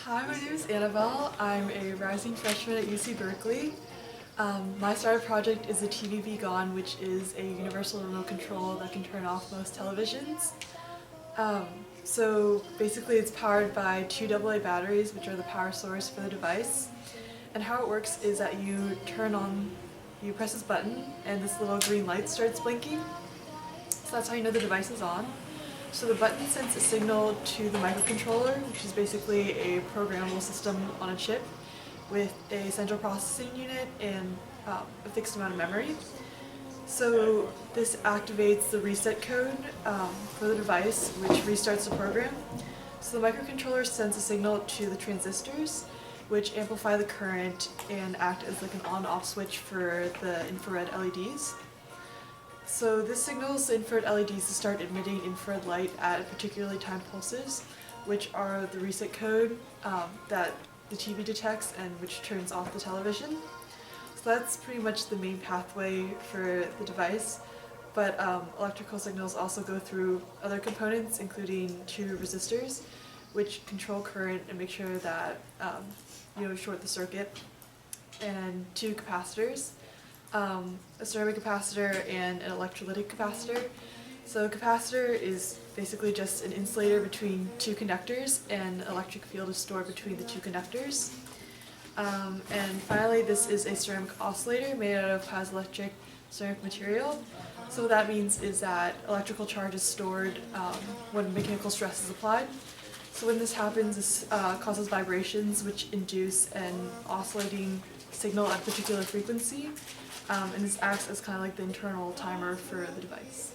Hi, my name is Annabelle. I'm a rising freshman at UC Berkeley. My starter project is the TVB Gone, which is a universal remote control that can turn off most televisions. Um, so basically it's powered by two AA batteries, which are the power source for the device. And how it works is that you press this button and this little green light starts blinking. So that's how you know the device is on. So the button sends a signal to the microcontroller, which is basically a programmable system on a chip with a central processing unit and a fixed amount of memory. So this activates the reset code for the device, which restarts the program. So the microcontroller sends a signal to the transistors, which amplify the current and act as like an on-off switch for the infrared LEDs. So this signals the infrared LEDs to start emitting infrared light at particularly timed pulses, which are the reset code that the TV detects and which turns off the television. So that's pretty much the main pathway for the device, but electrical signals also go through other components, including two resistors, which control current and make sure that short the circuit, and two capacitors, a ceramic capacitor and an electrolytic capacitor. So a capacitor is basically just an insulator between two conductors, and electric field is stored between the two conductors. And finally, this is a ceramic oscillator made out of piezoelectric ceramic material. So what that means is that electrical charge is stored when mechanical stress is applied. So when this happens, this causes vibrations which induce an oscillating signal at a particular frequency, and this acts as kind of like the internal timer for the device.